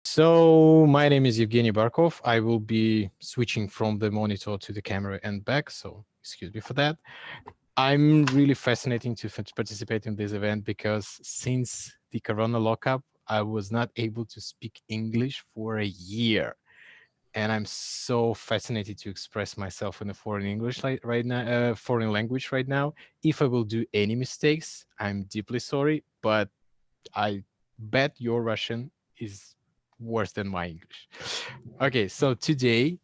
So my name is Evgeny Barkov. I will be switching from the monitor to the camera and back. So excuse me for that. I'm really fascinating to participate in this event because since the Corona lockup, I was not able to speak English for a year. And I'm so fascinated to express myself in a foreign English right now, foreign language right now. If I will do any mistakes, I'm deeply sorry, but I bet your Russian is worse than my English. Okay, so today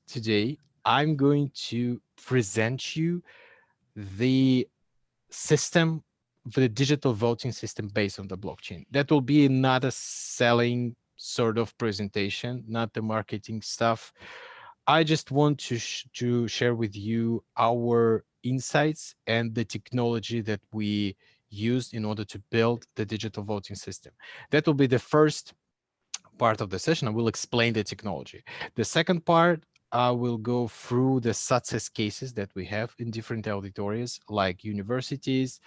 I'm going to present you the system, the digital voting system based on the blockchain. That will be not a selling sort of presentation, not the marketing stuff. I just want to share with you our insights and the technology that we used in order to build the digital voting system. That will be the first part of the session. I will explain the technology. The second part, I will go through the success cases that we have in different auditories like universities,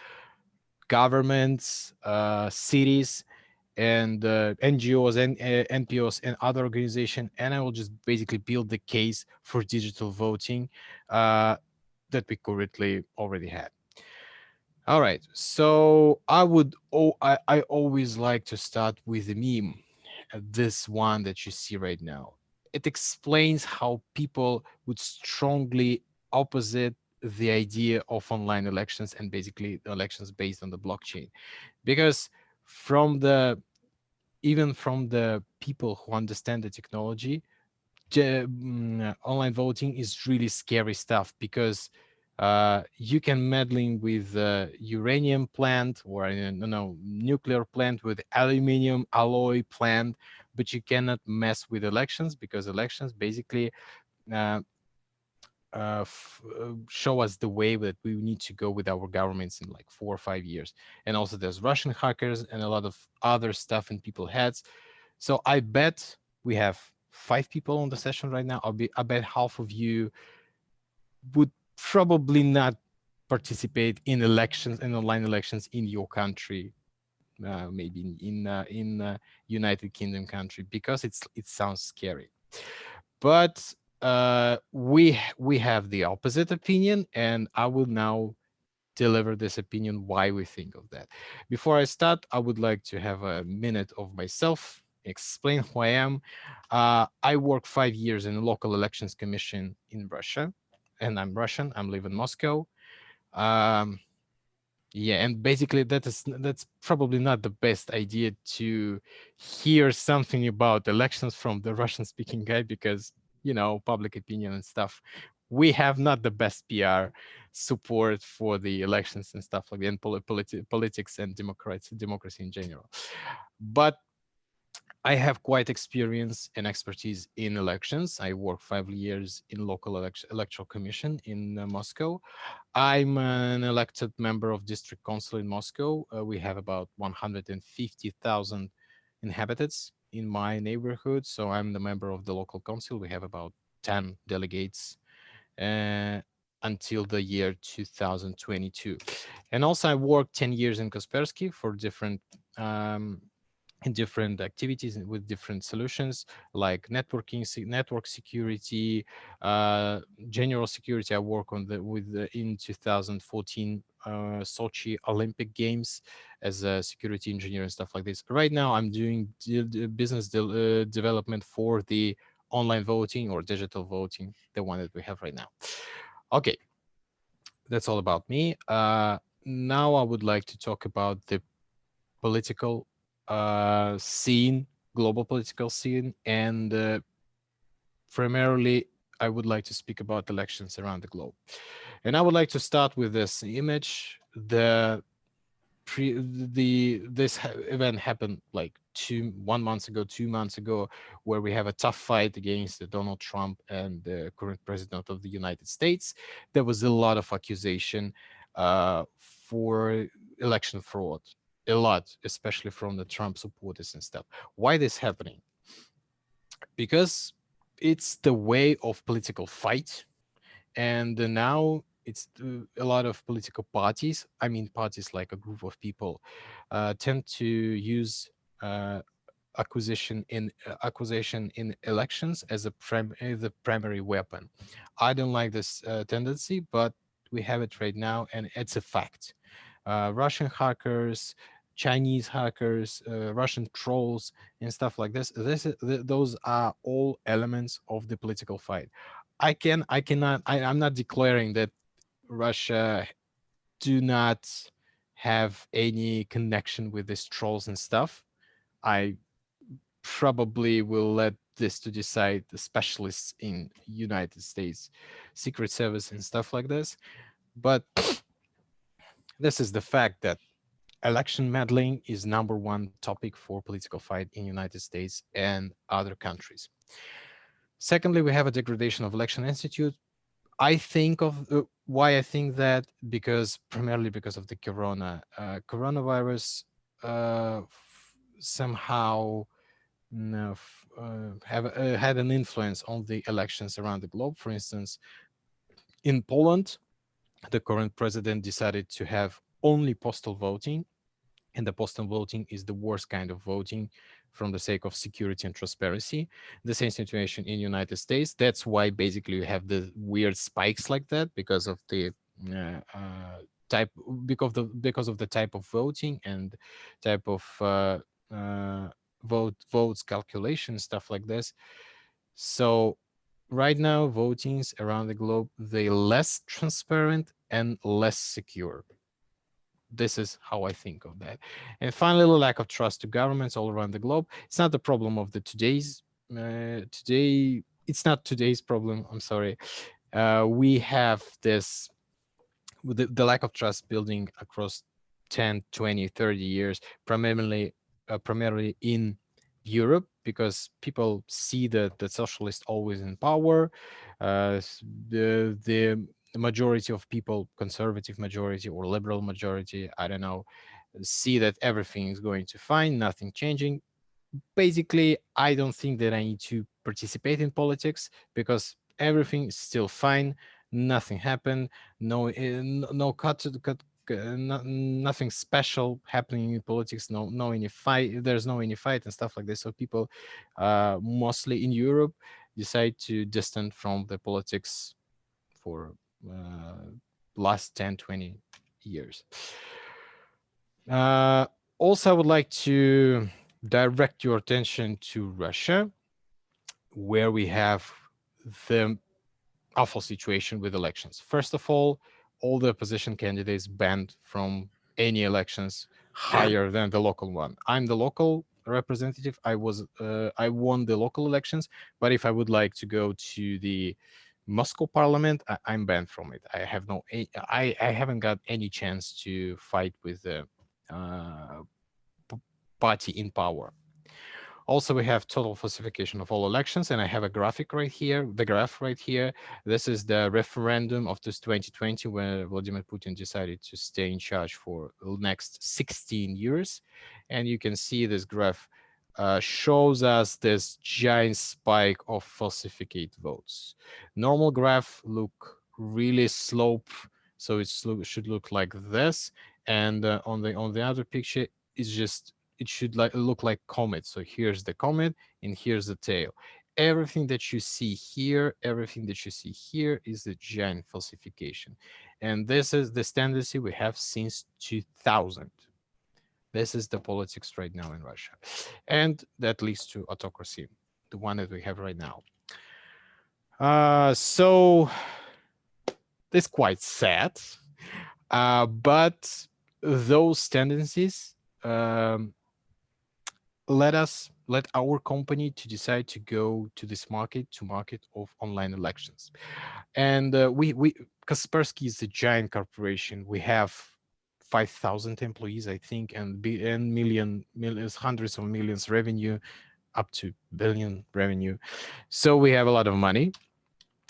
governments, cities, and NGOs and NPOs and other organizations. And I will just basically build the case for digital voting that we currently already had. All right. So I always like to start with a meme, this one that you see right now. It explains how people would strongly opposite the idea of online elections and basically elections based on the blockchain. Because from the even from the people who understand the technology, online voting is really scary stuff because you can meddling with uranium plant or no nuclear plant with aluminum alloy plant, but you cannot mess with elections because elections basically uh, show us the way that we need to go with our governments in like 4 or 5 years. And also there's Russian hackers and a lot of other stuff in people's heads. So I bet we have 5 people on the session right now. I bet half of you would probably not participate in elections and online elections in your country, maybe in United Kingdom country, because it sounds scary. But we have the opposite opinion, and I will now deliver this opinion why we think of that. Before I start, I would like to have a minute of myself, explain who I am. I worked 5 years in the local elections commission in Russia, and I'm Russian. I'm live in Moscow. Um, yeah, and basically that's probably not the best idea to hear something about elections from the Russian speaking guy because public opinion and stuff. We have not the best PR support for the elections and stuff like that, and politics and democracy in general. But I have quite experience and expertise in elections. I worked 5 years in local electoral commission in Moscow. I'm an elected member of district council in Moscow. We have about 150,000 inhabitants in my neighborhood. So I'm the member of the local council. We have about 10 delegates uh, until the year 2022. And also I worked 10 years in Kaspersky for um, in different activities and with different solutions like networking, network security, general security. I work on in 2014 Sochi Olympic Games as a security engineer and stuff like this. Right now, I'm doing business development for the online voting or digital voting, the one that we have right now. Okay, that's all about me. Now I would like to talk about the political scene, global political scene, and primarily I would like to speak about elections around the globe. And I would like to start with this image. This event happened like 1 month ago, 2 months ago, where we have a tough fight against Donald Trump and the current president of the United States. There was a lot of accusation for election fraud, a lot, especially from the Trump supporters and stuff. Why this happening? Because it's the way of political fight, and now it's a lot of political parties, I mean parties like a group of people tend to use acquisition in elections as the primary weapon. I don't like this tendency, but we have it right now, and it's a fact. Russian hackers, Chinese hackers, Russian trolls, and stuff like this. Those are all elements of the political fight. I'm not declaring that Russia do not have any connection with these trolls and stuff. I probably will let this to decide the specialists in United States Secret Service and stuff like this. But this is the fact that election meddling is number one topic for political fight in United States and other countries. Secondly, we have a degradation of election institute. I think of why I think that, because primarily because of the coronavirus somehow have had an influence on the elections around the globe. For instance, in Poland, the current president decided to have only postal voting, and the postal voting is the worst kind of voting from the sake of security and transparency. The same situation in United States. That's why basically you have the weird spikes like that, because of the type, because of the type of voting and type of uh, votes calculation, stuff like this. So right now votings around the globe, they less transparent and less secure. This is how I think of that. And finally, the lack of trust to governments all around the globe. It's not the problem of the today. It's not today's problem. I'm sorry. We have this, the lack of trust building across 10, 20, 30 years, primarily in Europe, because people see that the socialist always in power. The majority of people, conservative majority or liberal majority, I don't know, see that everything is going to fine, nothing changing. Basically, I don't think that I need to participate in politics, because everything is still fine. Nothing happened. No nothing special happening in politics. No any fight. There's no any fight and stuff like this. So people, mostly in Europe, decide to distance from the politics for uh, last 10, 20 years. Uh, Also, I would like to direct your attention to Russia, where we have the awful situation with elections. First of all the opposition candidates banned from any elections higher than the local one. I'm the local representative. I won the local elections, but if I would like to go to the Moscow parliament, I'm banned from it. I haven't got any chance to fight with the uh, party in power. Also, we have total falsification of all elections, and I have a graphic right here, the graph right here. This is the referendum of this 2020, where Vladimir Putin decided to stay in charge for the next 16 years. And you can see this graph shows us this giant spike of falsificate votes. Normal graph look really slope, so it should look like this. And on the other picture, it's just, it should look like comet. So here's the comet and here's the tail. Everything that you see here, everything that you see here is a giant falsification. And this is the tendency we have since 2000. This is the politics right now in Russia. And that leads to autocracy, the one that we have right now. So it's quite sad. But those tendencies let our company to decide to go to this market, to market of online elections. And we Kaspersky is a giant corporation. We have 5,000 employees, I think, and millions, hundreds of millions revenue, up to billion revenue. So we have a lot of money,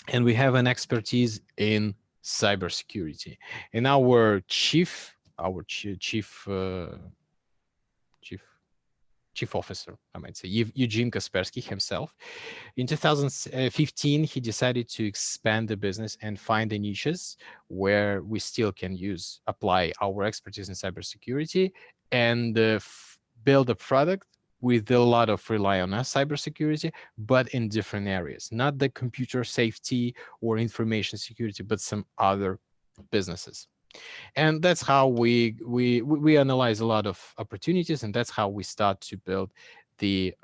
and we have an expertise in cybersecurity. And our chief chief officer, I might say, Eugene Kaspersky himself. In 2015, he decided to expand the business and find the niches where we still can apply our expertise in cybersecurity, and build a product with a lot of rely on us cybersecurity, but in different areas, not the computer safety or information security, but some other businesses. And that's how we analyze a lot of opportunities, and that's how we start to build the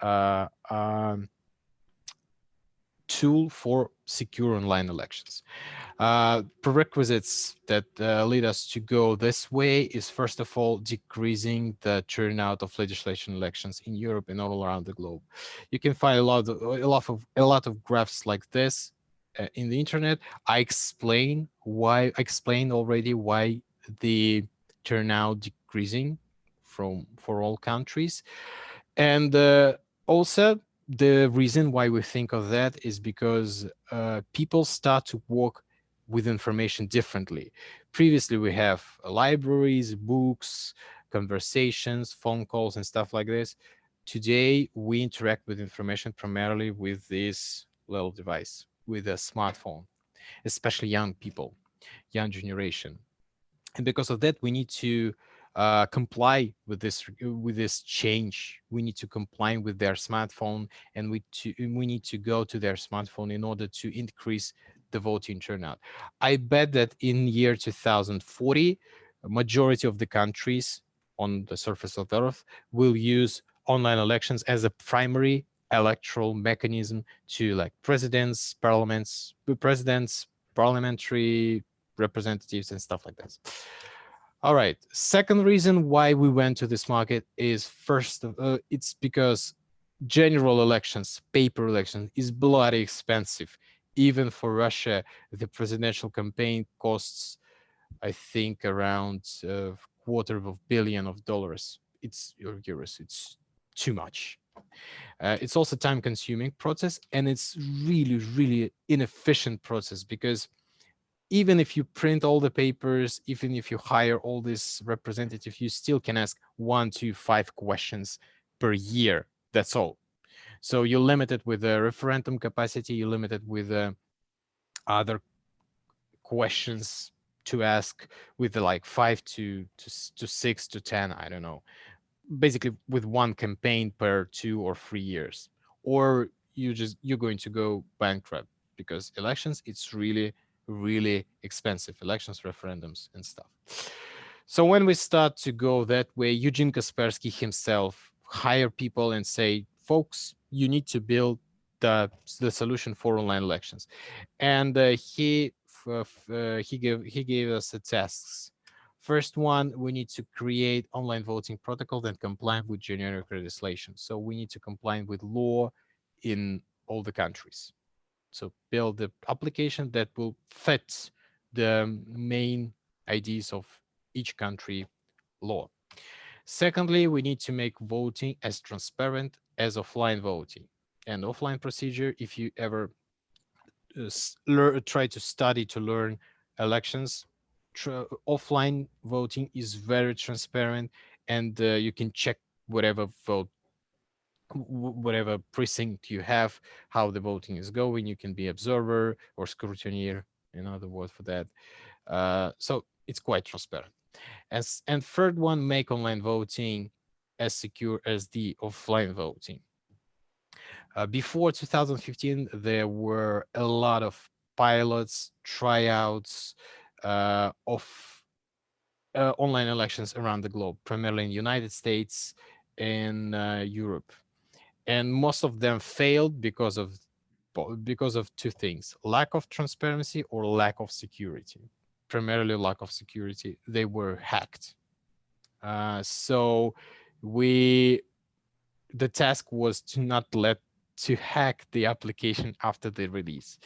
tool for secure online elections. Prerequisites that lead us to go this way is, first of all, decreasing the turnout of legislation elections in Europe and all around the globe. You can find a lot of graphs like this in the internet. I explained already why the turnout decreasing for all countries. And also, the reason why we think of that is because people start to work with information differently. Previously, we have libraries, books, conversations, phone calls, and stuff like this. Today, we interact with information primarily with this little device, with a smartphone, especially young people, young generation. And because of that, we need to comply with this change. We need to comply with their smartphone, and we need to go to their smartphone in order to increase the voting turnout. I bet that in year 2040, a majority of the countries on the surface of the earth will use online elections as a primary electoral mechanism to like presidents, parliamentary representatives, and stuff like this. All right. Second reason why we went to this market is, first, it's because general elections, paper elections, is bloody expensive. Even for Russia, the presidential campaign costs, I think, around $250 million. It's euros. It's too much. It's also time-consuming process, and it's really, really inefficient process, because even if you print all the papers, even if you hire all these representatives, you still can ask 1 to 5 questions per year. That's all. So you're limited with the referendum capacity. You're limited with other questions to ask, with the like 5 to 6 to 10. I don't know. Basically, with one campaign per 2 or 3 years, or you're going to go bankrupt, because elections, it's really, really expensive. Elections, referendums, and stuff. So when we start to go that way, Eugene Kaspersky himself hire people and say, folks, you need to build the solution for online elections. And he gave us the tasks. First one, we need to create online voting protocol that comply with generic legislation. So we need to comply with law in all the countries. So build the application that will fit the main ideas of each country law. Secondly, we need to make voting as transparent as offline voting. And offline procedure, if you ever try to study to learn elections, offline voting is very transparent, and you can check whatever vote, whatever precinct you have, how the voting is going. You can be observer or scrutineer, another word for that. So it's quite transparent. And third one, make online voting as secure as the offline voting. Before 2015, there were a lot of pilots, tryouts of online elections around the globe, primarily in the United States and Europe. And most of them failed because of two things: lack of transparency or lack of security. Primarily lack of security. They were hacked. So we the task was to not let to hack the application after the release.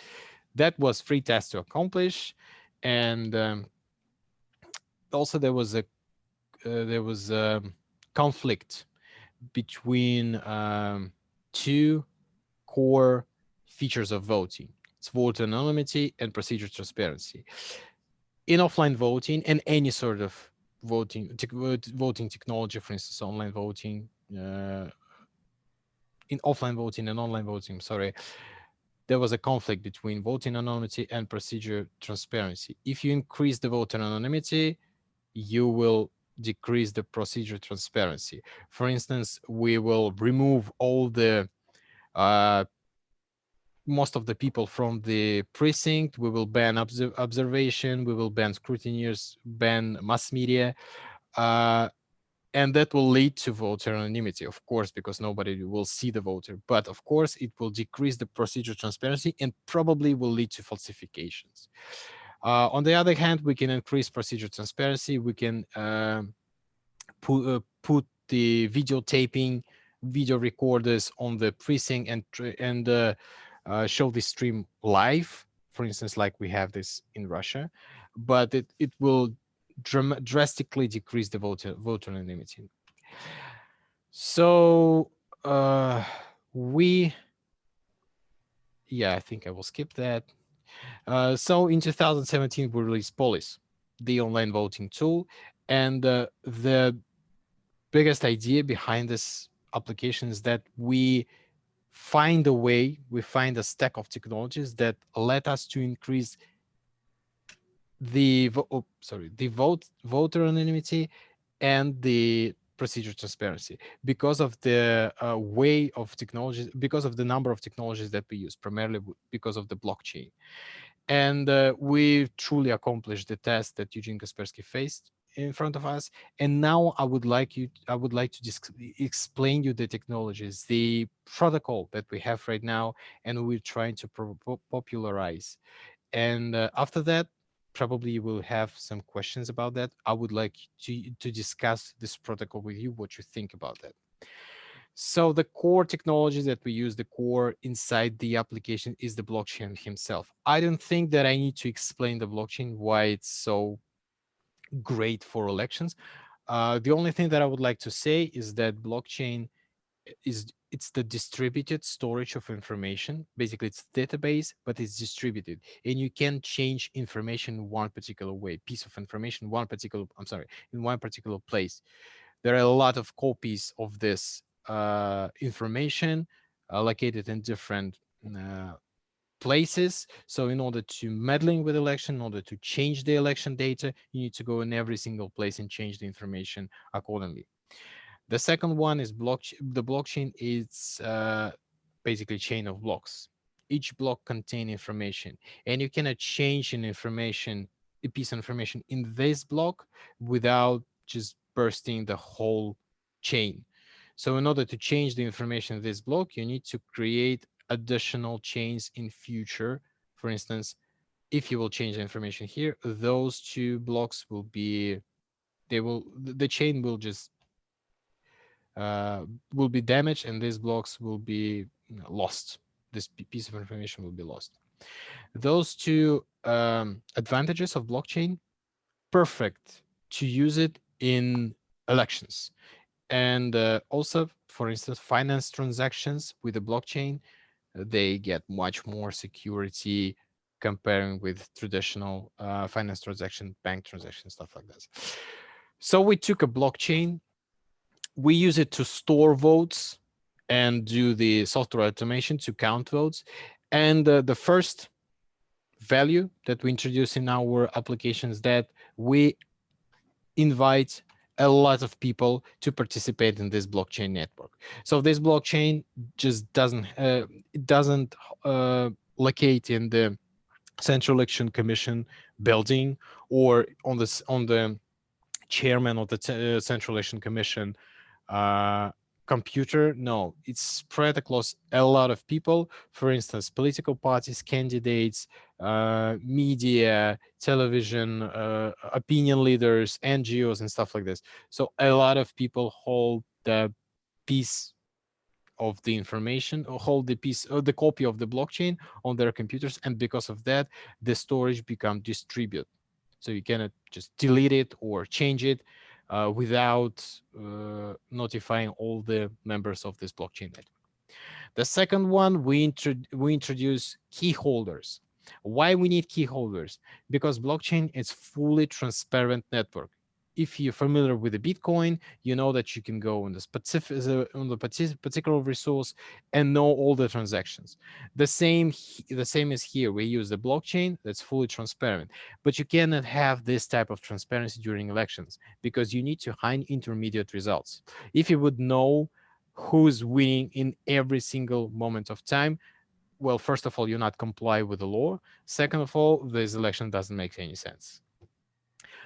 That was three tasks to accomplish. And also there was a conflict between two core features of voting. It's vote anonymity and procedure transparency. In offline voting and any sort of voting technology, for instance, online voting, in offline voting and online voting, sorry, there was a conflict between voting anonymity and procedure transparency. If you increase the voter anonymity, you will decrease the procedure transparency. For instance, we will remove all the uh, most of the people from the precinct. We will ban observation. We will ban scrutineers, ban mass media. Uh, and that will lead to voter anonymity, of course, because nobody will see the voter. But of course, it will decrease the procedure transparency and probably will lead to falsifications. On the other hand, we can increase procedure transparency. We can put the videotaping, video recorders on the precinct and show the stream live, for instance, like we have this in Russia. But it will drastically decrease the voter anonymity. So uh, we, yeah, I think I will skip that. So in 2017, we released Polis, the online voting tool, and the biggest idea behind this application is that we find a stack of technologies that let us to increase the voter anonymity and the procedure transparency because of the way of technologies, because of the number of technologies that we use, primarily because of the blockchain. And we truly accomplished the task that Eugene Kaspersky faced in front of us. And now I would like to just explain you the technologies, the protocol that we have right now, and we're trying to popularize. And after that, probably you will have some questions about that. I would like to discuss this protocol with you, what you think about that. So the core technologies that we use, the core inside the application is the blockchain himself. I don't think that I need to explain the blockchain, why it's so great for elections. The only thing that I would like to say is that blockchain it's the distributed storage of information. Basically, it's database, but it's distributed, and you can change information in one particular way, piece of information, in one particular place. There are a lot of copies of this information located in different uh, places. So in order to meddling with election, in order to change the election data, you need to go in every single place and change the information accordingly. The second one is blockchain. The blockchain is basically chain of blocks. Each block contain information, and you cannot change a piece of information in this block without just bursting the whole chain. So in order to change the information in this block, you need to create additional chains in future. For instance, if you will change the information here, those two blocks will be, the chain uh, will be damaged and these blocks will be lost. This piece of information will be lost. Those two advantages of blockchain, perfect to use it in elections. And also, for instance, finance transactions with the blockchain, they get much more security comparing with traditional finance transaction, bank transaction, stuff like this. So we took a blockchain, we use it to store votes and do the software automation to count votes. And the first value that we introduce in our applications that we invite a lot of people to participate in this blockchain network. So this blockchain just doesn't locate in the Central Election Commission building or on the chairman of the Central Election Commission uh, computer. No, it's spread across a lot of people. For instance, political parties, candidates, media, television, opinion leaders, NGOs, and stuff like this. So a lot of people hold the piece of the information, or hold the piece or the copy of the blockchain on their computers, and because of that, the storage become distributed. So you cannot just delete it or change it without notifying all the members of this blockchain network. The second one, we introduce key holders. Why we need key holders? Because blockchain is fully transparent network. if you're familiar with the Bitcoin, you know that you can go on the specific on the particular resource and know all the transactions. The same is here. We use the blockchain that's fully transparent, but you cannot have this type of transparency during elections because you need to hide intermediate results. If you would know who's winning in every single moment of time, well, first of all, you not comply with the law. Second of all, this election doesn't make any sense.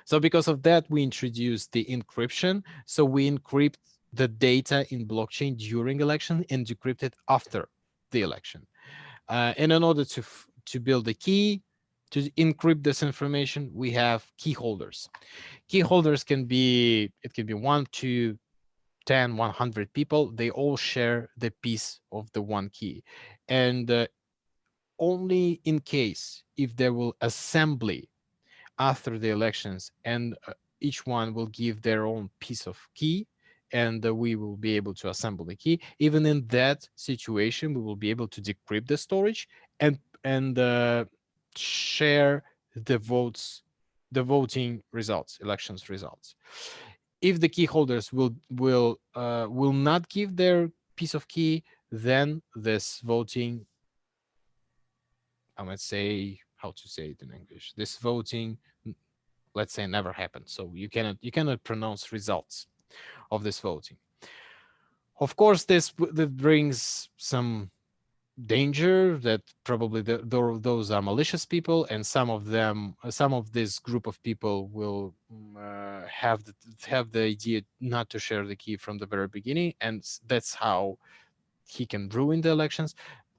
So because of that, we introduced the encryption. So we encrypt the data in blockchain during election and decrypt it after the election. And in order to build a key to encrypt this information, we have key holders. Key holders can be, it can be 1, 2, 10, 100 people. They all share the piece of the one key. And only in case if there will assembly after the elections and each one will give their own piece of key, and we will be able to assemble the key. Even in that situation, we will be able to decrypt the storage and share the votes, the voting results, elections results. If the key holders will not give their piece of key, then this voting, I might say, how to say it in English, this voting, let's say, never happened. So you cannot pronounce results of this voting. Of course, that brings some danger that probably those are malicious people, and some of this group of people will have the idea not to share the key from the very beginning, and that's how he can ruin the elections.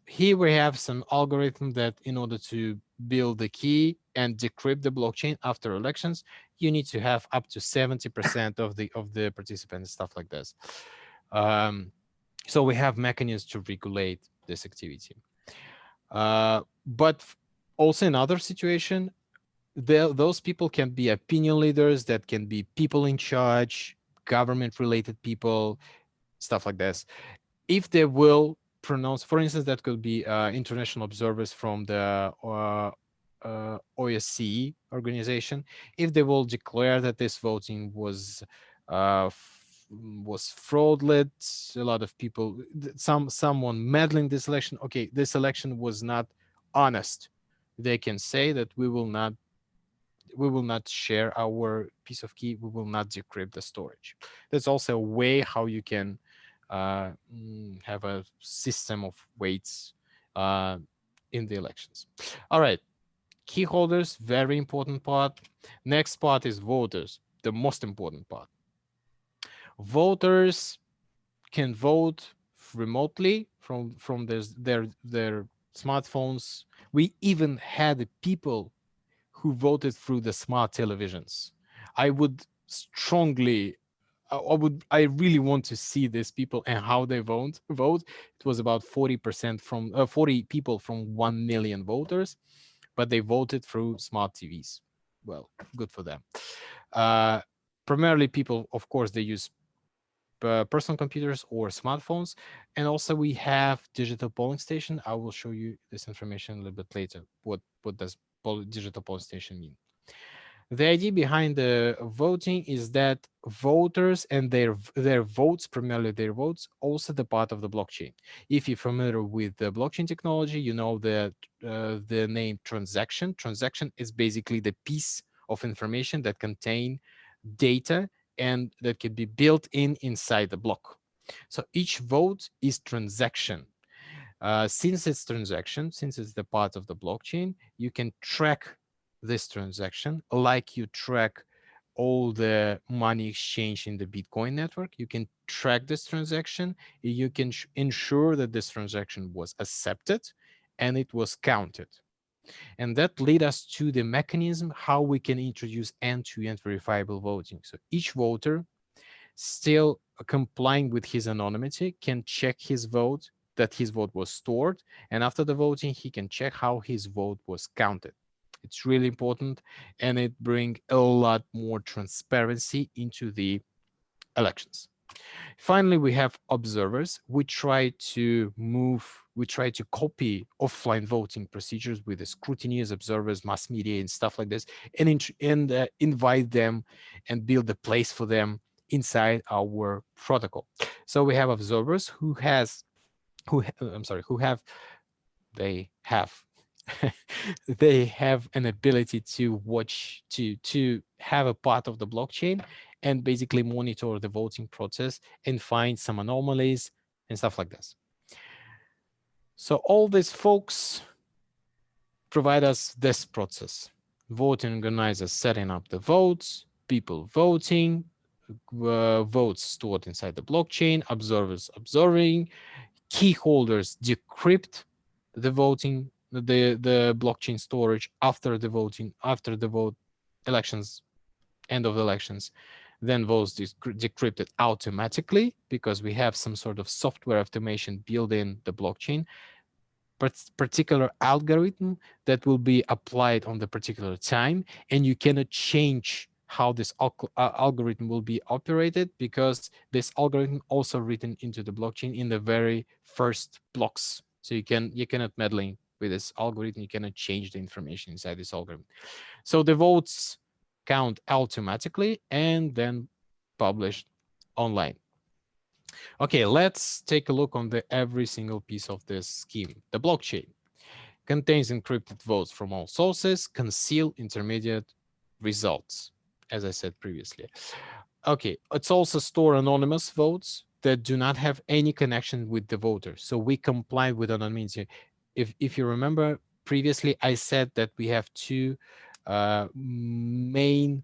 Here we have some algorithm that in order to build the key and decrypt the blockchain after elections, you need to have up to 70% of the participants, stuff like this. Um, so we have mechanisms to regulate this activity. But also in other situation, those people can be opinion leaders, that can be people in charge, government related people, stuff like this. If they will pronounce, for instance, that could be international observers from the OSCE organization, if they will declare that this voting was fraudulent, a lot of people, someone meddling this election, okay, this election was not honest, they can say that we will not share our piece of key, we will not decrypt the storage. That's also a way how you can have a system of weights uh, in the elections. All right, key holders, very important part. Next part is voters, the most important part. Voters can vote remotely from their smartphones. We even had people who voted through the smart televisions. I would strongly, I really want to see these people and how they vote. It was about 40% from 40 people from 1 million voters, but they voted through smart TVs. Well, good for them. Uh, Primarily, people, of course, they use personal computers or smartphones, and also we have digital polling station. I will show you this information a little bit later. What does digital polling station mean? The idea behind the voting is that voters and their votes, primarily their votes, also the part of the blockchain. If you're familiar with the blockchain technology, you know that the name transaction. Transaction is basically the piece of information that contain data and that can be built inside the block. So each vote is transaction. Since it's transaction, since it's the part of the blockchain, you can track this transaction like you track all the money exchange in the Bitcoin network. You can track this transaction. You can ensure that this transaction was accepted and it was counted. And that lead us to the mechanism how we can introduce end-to-end verifiable voting. So each voter, still complying with his anonymity, can check his vote, that his vote was stored, and after the voting he can check how his vote was counted. It's really important, and it brings a lot more transparency into the elections. Finally, we have observers. We try to copy offline voting procedures with the scrutineers, observers, mass media, and stuff like this, and invite them and build a place for them inside our protocol. So we have observers who have they have they have an ability to watch to have a part of the blockchain and basically monitor the voting process and find some anomalies and stuff like this. So all these folks provide us this process: voting organizers setting up the votes, people voting, votes stored inside the blockchain, observers observing, key holders decrypt the voting, the blockchain storage after the voting, after the vote elections, end of elections. Then votes decrypted automatically because we have some sort of software automation built in the blockchain, particular algorithm that will be applied on the particular time, and you cannot change how this algorithm will be operated because this algorithm also written into the blockchain in the very first blocks. So you cannot meddling with this algorithm. You cannot change the information inside this algorithm. So the votes count automatically and then published online. Okay, let's take a look on the every single piece of this scheme. The blockchain contains encrypted votes from all sources, conceal intermediate results, as I said previously. Okay, it's also store anonymous votes that do not have any connection with the voter. So we comply with anonymity. If you remember previously, I said that we have two main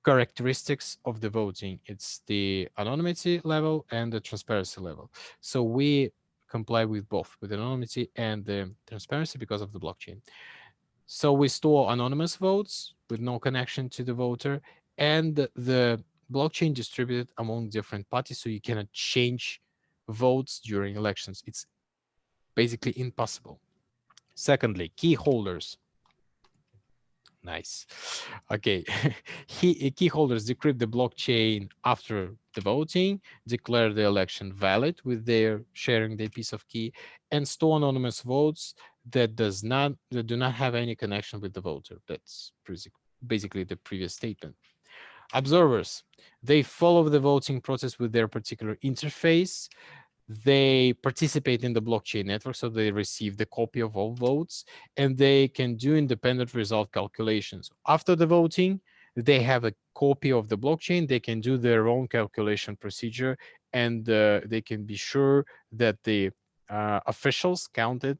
characteristics of the voting. It's the anonymity level and the transparency level. So we comply with both, with anonymity and the transparency because of the blockchain. So we store anonymous votes with no connection to the voter, and the blockchain distributed among different parties, so you cannot change votes during elections. It's basically impossible. Secondly, key holders. Nice. Okay. Key holders decrypt the blockchain after the voting, declare the election valid with their sharing their piece of key, and store anonymous votes that do not have any connection with the voter. That's basically the previous statement. Observers, they follow the voting process with their particular interface. They participate in the blockchain network, so they receive the copy of all votes, and they can do independent result calculations. After the voting, they have a copy of the blockchain. They can do their own calculation procedure, and they can be sure that the officials counted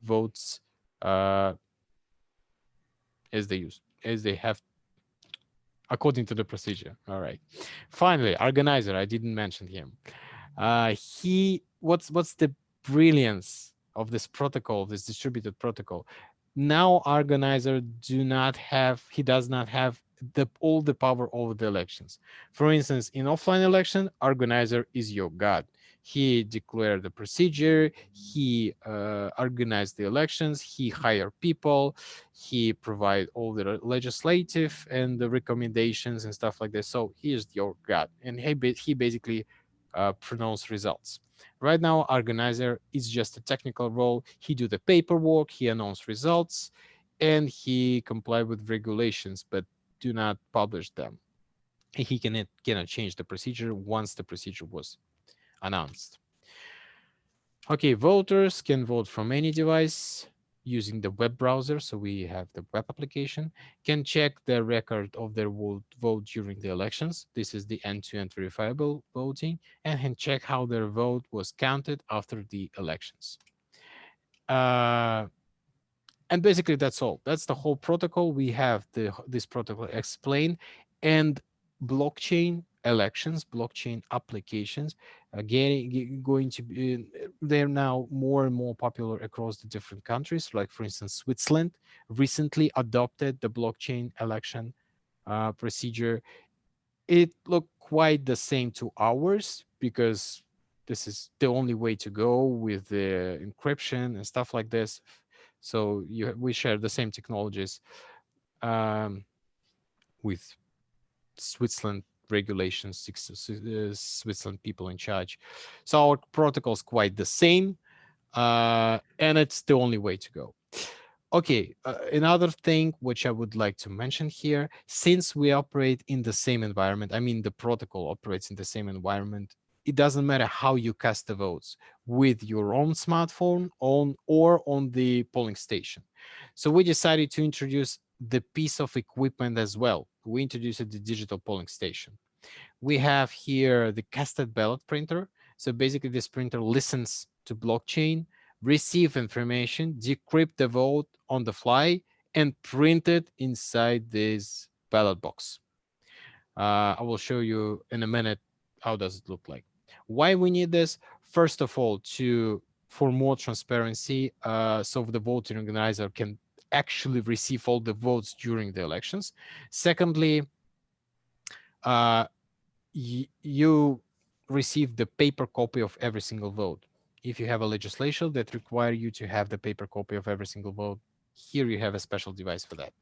votes uh, as they have according to the procedure. All right. Finally, organizer. I didn't mention him. What's the brilliance of this protocol, this distributed protocol? Now organizer he does not have all the power over the elections. For instance, in offline election, organizer is your god. He declared the procedure, he organized the elections, he hired people, he provide all the legislative and the recommendations and stuff like this. So he is your god, and he basically pronounce results. Right now, organizer is just a technical role. He do the paperwork, he announce results, and he comply with regulations, but do not publish them. He cannot change the procedure once the procedure was announced. Okay, voters can vote from any device using the web browser. So we have the web application, can check the record of their vote during the elections. This is the end-to-end verifiable voting, and can check how their vote was counted after the elections. Uh, and basically that's all. That's the whole protocol. We have this protocol explained, and blockchain elections, blockchain applications, again going to be, they're now more and more popular across the different countries. Like for instance, Switzerland recently adopted the blockchain election procedure. It looked quite the same to ours because this is the only way to go with the encryption and stuff like this. So we share the same technologies um, with Switzerland regulations, Switzerland people in charge. So our protocol is quite the same, and it's the only way to go. Okay, another thing which I would like to mention here, since we operate in the same environment, I mean, the protocol operates in the same environment, it doesn't matter how you cast the votes, with your own smartphone on or on the polling station. So we decided to introduce the piece of equipment as well. We introduced the digital polling station. We have here the casted ballot printer. So basically this printer listens to blockchain, receive information, decrypt the vote on the fly, and print it inside this ballot box. I will show you in a minute how does it look like. Why we need this? First of all, to for more transparency, so the voting organizer can actually receive all the votes during the elections. Secondly, uh, you receive the paper copy of every single vote. If you have a legislation that require you to have the paper copy of every single vote, here you have a special device for that.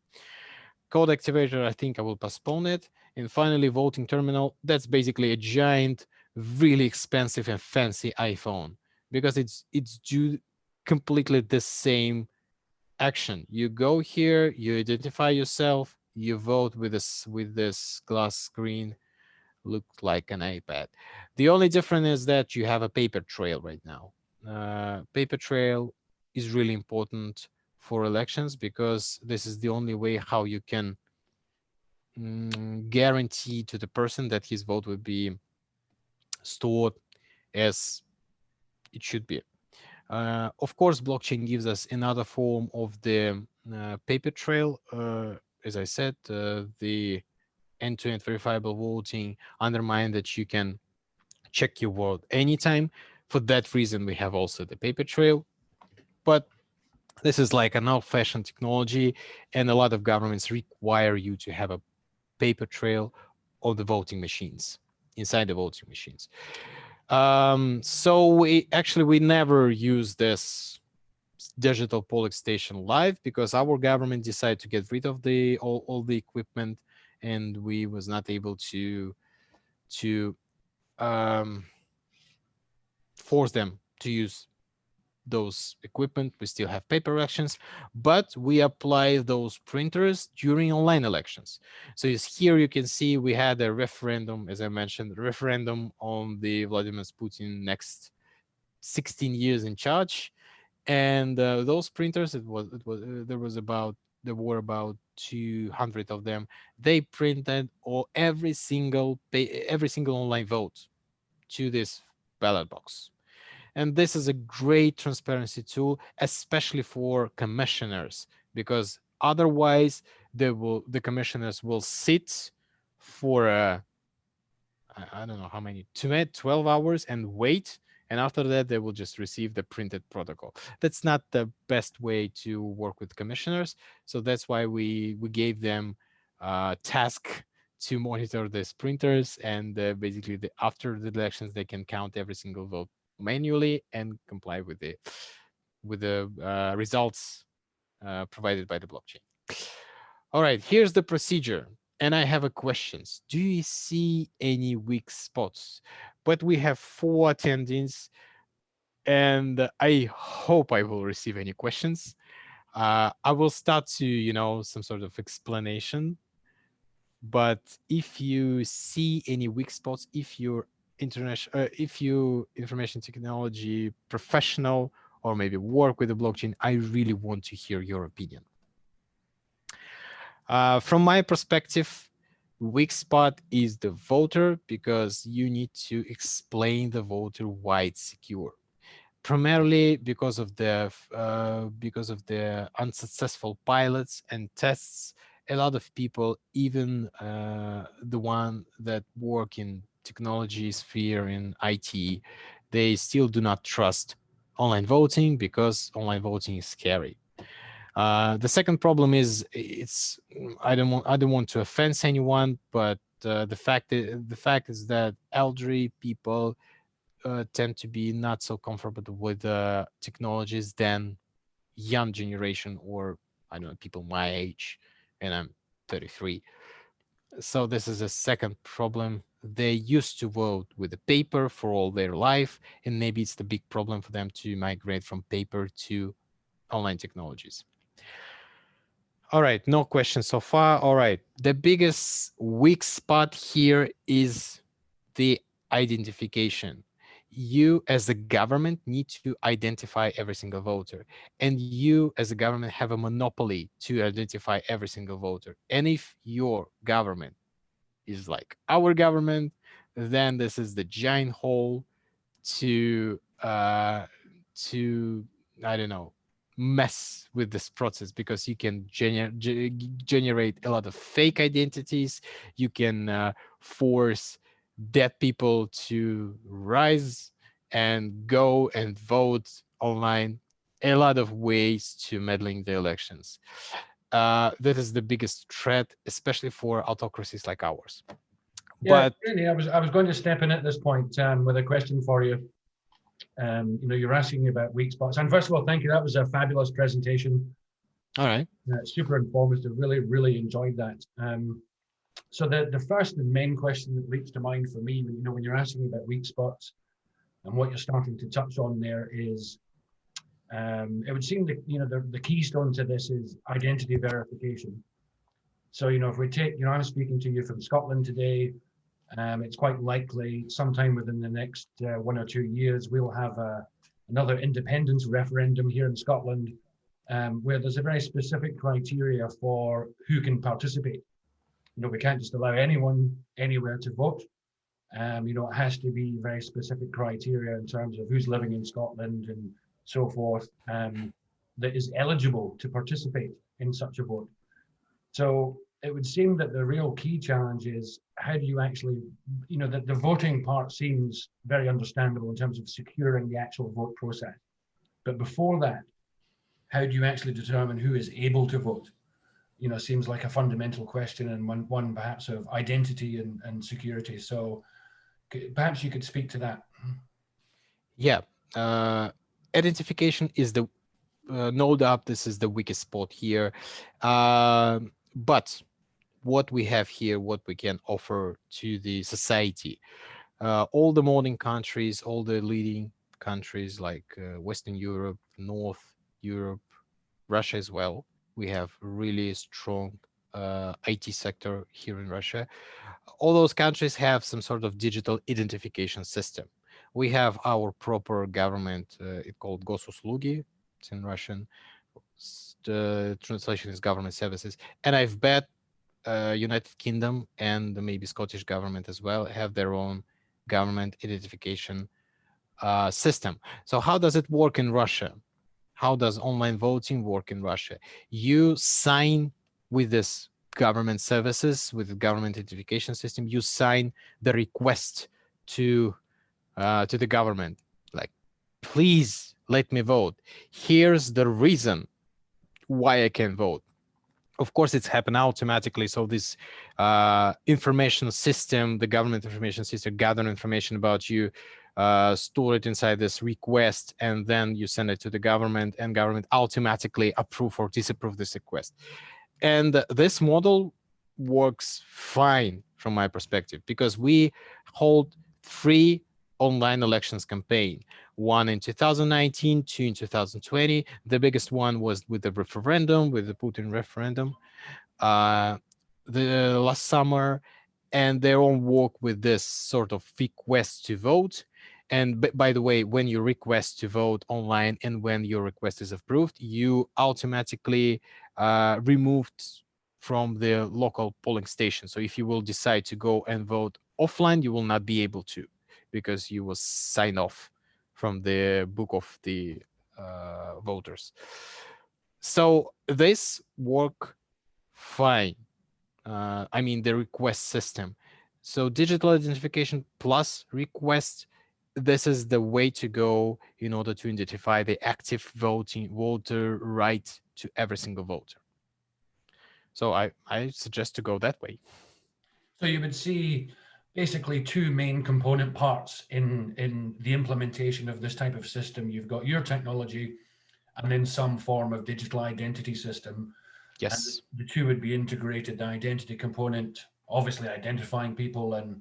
Code activator, I think I will postpone it. And finally, voting terminal. That's basically a giant, really expensive and fancy iPhone, because it's do completely the same action. You go here, you identify yourself, you vote with this glass screen, looked like an iPad. The only difference is that you have a paper trail right now. Paper trail is really important for elections, because this is the only way how you can guarantee to the person that his vote will be stored as it should be. Of course, blockchain gives us another form of the paper trail. As I said, the end-to-end verifiable voting undermine that you can check your vote anytime. For that reason, we have also the paper trail. But this is like an old-fashioned technology, and a lot of governments require you to have a paper trail of the voting machines, inside the voting machines. So we never use this digital polling station live, because our government decided to get rid of the all the equipment, and we was not able to um, force them to use those equipment. We still have paper elections, but we apply those printers during online elections. So here you can see we had a referendum, as I mentioned, referendum on the Vladimir Putin next 16 years in charge. And those printers, there were about 200 of them. They printed every single online vote to this ballot box. And this is a great transparency tool, especially for commissioners, because otherwise the commissioners will sit for I don't know how many, 12 hours and wait. And after that, they will just receive the printed protocol. That's not the best way to work with commissioners. So that's why we gave them task to monitor these printers. And basically, after the elections, they can count every single vote manually and comply with the results provided by the blockchain. All right, here's the procedure. And I have a questions. Do you see any weak spots? But we have 4 attendees, and I hope I will receive any questions. I will start to, some sort of explanation. But if you see any weak spots, if you information technology professional, or maybe work with the blockchain, I really want to hear your opinion. From my perspective, weak spot is the voter, because you need to explain the voter why it's secure. Primarily because of the unsuccessful pilots and tests. A lot of people, even the one that work in technology sphere in IT, they still do not trust online voting, because online voting is scary. The second problem is I don't want to offend anyone, but the fact is that elderly people tend to be not so comfortable with technologies than young generation, or I don't know, people my age, and I'm 33. So this is a second problem. They used to vote with the paper for all their life, and maybe it's the big problem for them to migrate from paper to online technologies. All right, no questions so far. All right, the biggest weak spot here is the identification. You, as a government, need to identify every single voter, and you, as a government, have a monopoly to identify every single voter. And if your government is like our government, then this is the giant hole to to I don't know, mess with this process, because you can generate a lot of fake identities. You can force dead people to rise and go and vote online. A lot of ways to meddling the elections. That is the biggest threat, especially for autocracies like ours. Yeah, But really, I was going to step in at this point with a question for you. You're asking about weak spots, and first of all, thank you. That was a fabulous presentation. all right. Super informative. Really, really enjoyed that. So the first and main question that leaps to mind for me, when you're asking about weak spots, and what you're starting to touch on there is, it would seem that the keystone to this is identity verification. So if we take, I'm speaking to you from Scotland today. It's quite likely sometime within the next 1 or 2 years we'll have another independence referendum here in Scotland, where there's a very specific criteria for who can participate. We can't just allow anyone anywhere to vote. It has to be very specific criteria in terms of who's living in Scotland and so forth, that is eligible to participate in such a vote. So it would seem that the real key challenge is how do you actually, that the voting part seems very understandable in terms of securing the actual vote process. But before that, how do you actually determine who is able to vote? Seems like a fundamental question, and one perhaps of identity and security. So perhaps you could speak to that. Yeah. Identification is the no doubt this is the weakest spot here. But what we have here, what we can offer to the society, all the modern countries, all the leading countries like Western Europe, North Europe, Russia as well, we have really strong IT sector here in Russia. All those countries have some sort of digital identification system. We have our proper government, it's called Gosuslugi, it's in Russian. The translation is government services. And I've bet United Kingdom and maybe Scottish government as well have their own government identification system. So how does it work in Russia? How does online voting work in Russia? You sign with this government services, with the government identification system. You sign the request to the government, like, please let me vote. Here's the reason why I can vote. Of course, it's happened automatically. So this information system, the government information system, gather information about you, store it inside this request, and then you send it to the government, and government automatically approve or disapprove this request. And this model works fine from my perspective, because we hold 3 online elections campaign, one in 2019, two in 2020. The biggest one was with the referendum, with the Putin referendum, uh, the last summer. And they all work with this sort of request to vote. And by the way, when you request to vote online and when your request is approved, you automatically removed from the local polling station. So if you will decide to go and vote offline, you will not be able to, because you will sign off from the book of the voters. So this work fine. I mean, the request system. So digital identification plus request, this is the way to go in order to identify the active voter right to every single voter. So I suggest to go that way. So you would see basically two main component parts in the implementation of this type of system. You've got your technology and then some form of digital identity system. And Yes. the two would be integrated, the identity component obviously identifying people and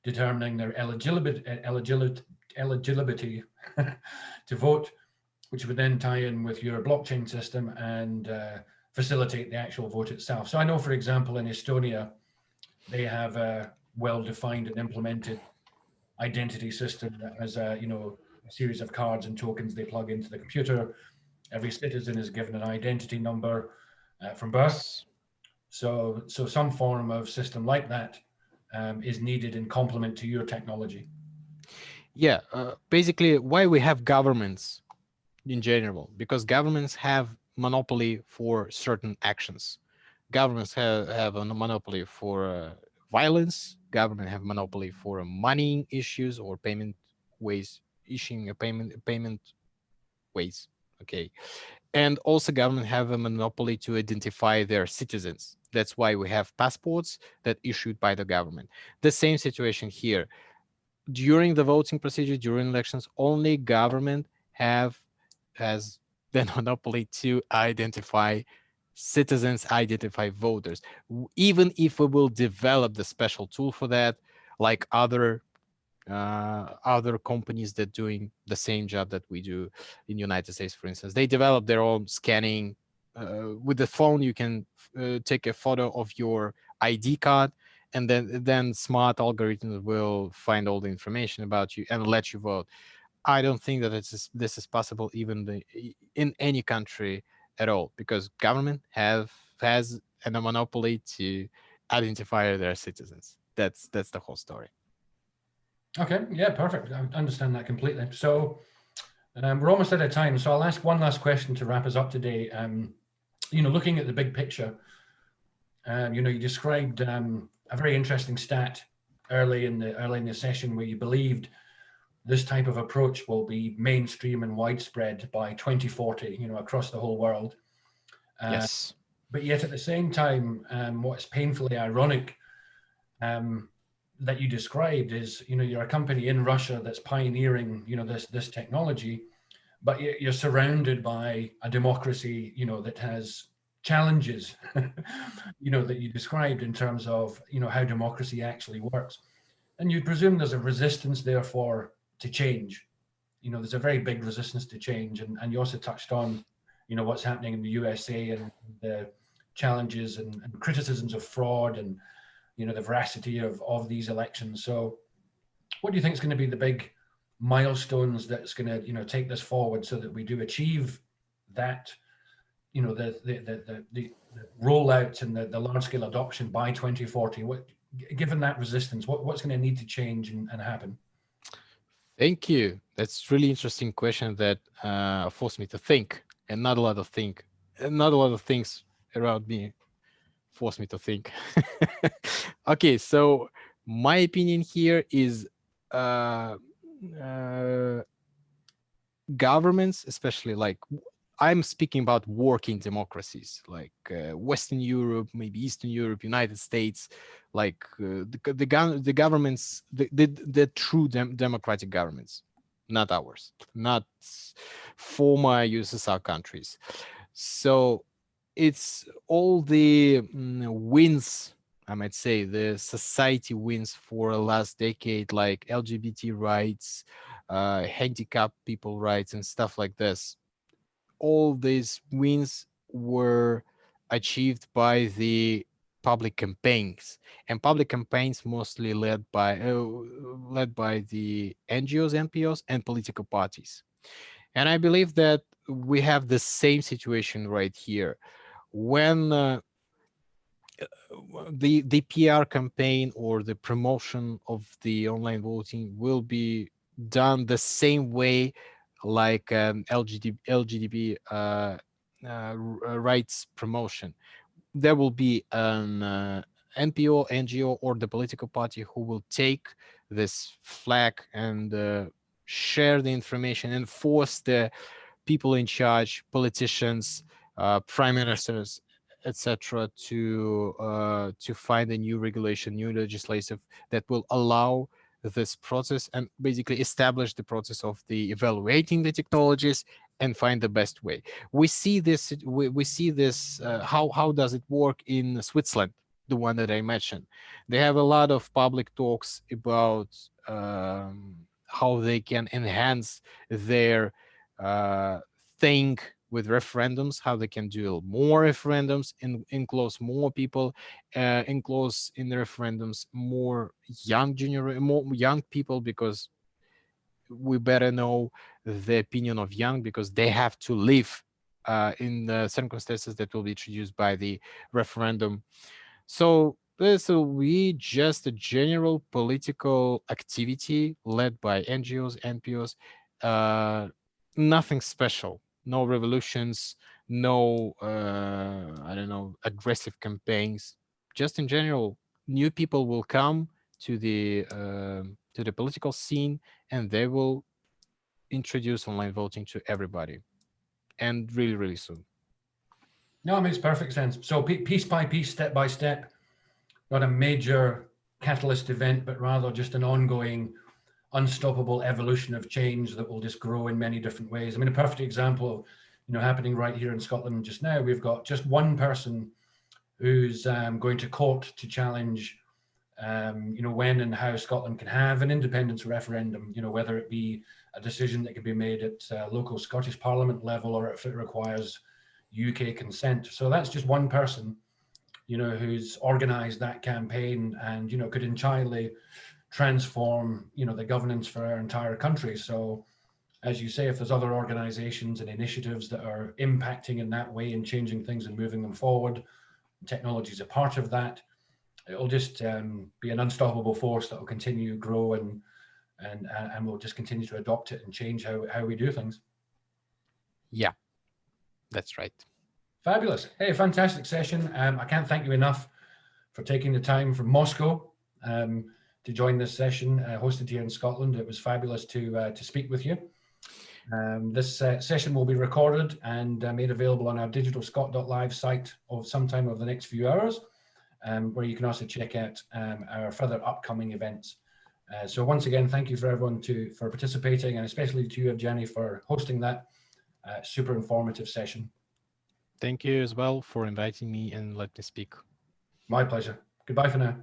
determining their eligibility to vote, which would then tie in with your blockchain system and facilitate the actual vote itself. So I know, for example, in Estonia, they have a well-defined and implemented identity system that has a series of cards and tokens they plug into the computer. Every citizen is given an identity number from birth. Yes. So some form of system like that is needed in complement to your technology. Yeah, basically why we have governments in general, because governments have monopoly for certain actions. Governments have a monopoly for violence. Government have monopoly for money issues or payment ways, issuing a payment ways. Okay, and also government have a monopoly to identify their citizens. That's why we have passports that issued by the government. The same situation here. During the voting procedure, during elections, only government has the monopoly to identify citizens, identify voters. Even if we will develop the special tool for that, like other companies that doing the same job that we do in United States, for instance, they develop their own scanning. With the phone, you can take a photo of your ID card, and then smart algorithms will find all the information about you and let you vote. I don't think that this is possible even in any country at all, because government has a monopoly to identify their citizens. That's the whole story. Okay, yeah, perfect. I understand that completely. So we're almost out of time, so I'll ask one last question to wrap us up today. Looking at the big picture, you described a very interesting stat early in the session where you believed this type of approach will be mainstream and widespread by 2040, across the whole world. Uh, Yes. but yet at the same time, what's painfully ironic that you described is, you're a company in Russia that's pioneering, this technology, but you're surrounded by a democracy, that has challenges, that you described in terms of, how democracy actually works. And you presume there's a resistance, therefore, to change. There's a very big resistance to change. And you also touched on, what's happening in the USA and the challenges and criticisms of fraud and, the veracity of these elections. So what do you think is going to be the big milestones that's going to, take this forward so that we do achieve that, the rollout and the large scale adoption by 2040? Given that resistance, what's going to need to change and happen? Thank you. That's really interesting question that forced me to think, and not a lot of things around me forced me to think. Okay, so my opinion here is uh, uh, governments, especially like I'm speaking about working democracies like Western Europe, maybe Eastern Europe, United States, like the governments, the true democratic governments, not ours, not former USSR countries. So it's all the wins, I might say, the society wins for the last decade, like LGBT rights, handicapped people rights, and stuff like this. All these wins were achieved by the public campaigns, and public campaigns mostly led by the NGOs, NPOs, and political parties. And I believe that we have the same situation right here. When the PR campaign or the promotion of the online voting will be done the same way, like LGBT rights promotion. There will be an NPO, NGO, or the political party who will take this flag and share the information and force the people in charge, politicians, prime ministers, etc., to find a new regulation, new legislative that will allow this process and basically establish the process of the evaluating the technologies and find the best way. We see this. We see this. How does it work in Switzerland? the one that I mentioned. They have a lot of public talks about how they can enhance their uh, thing with referendums, how they can do more referendums and enclose more people, enclose in the referendums more more young people, because we better know the opinion of young, because they have to live in the circumstances that will be introduced by the referendum. So this will be just a general political activity led by NGOs, NPOs, uh, nothing special, no revolutions, no, I don't know, aggressive campaigns. Just in general, new people will come to the political scene, and they will introduce online voting to everybody, and really, really soon. No, it makes perfect sense. So piece by piece, step by step, not a major catalyst event, but rather just an ongoing, unstoppable evolution of change that will just grow in many different ways. I mean, a perfect example of, happening right here in Scotland just now. We've got just one person who's going to court to challenge, when and how Scotland can have an independence referendum. Whether it be a decision that can be made at local Scottish Parliament level, or if it requires UK consent. So that's just one person, who's organised that campaign, and could entirely transform, the governance for our entire country. So, as you say, if there's other organisations and initiatives that are impacting in that way and changing things and moving them forward, technology is a part of that. It'll just be an unstoppable force that will continue to grow, and we'll just continue to adopt it and change how we do things. Yeah, that's right. Fabulous. Hey, fantastic session. I can't thank you enough for taking the time from Moscow to join this session hosted here in Scotland. It was fabulous to speak with you. This session will be recorded and made available on our digitalscot.live site of sometime over the next few hours, where you can also check out our further upcoming events. So once again, thank you for everyone for participating, and especially to you, Evgeny, for hosting that super informative session. Thank you as well for inviting me and let me speak. My pleasure. Goodbye for now.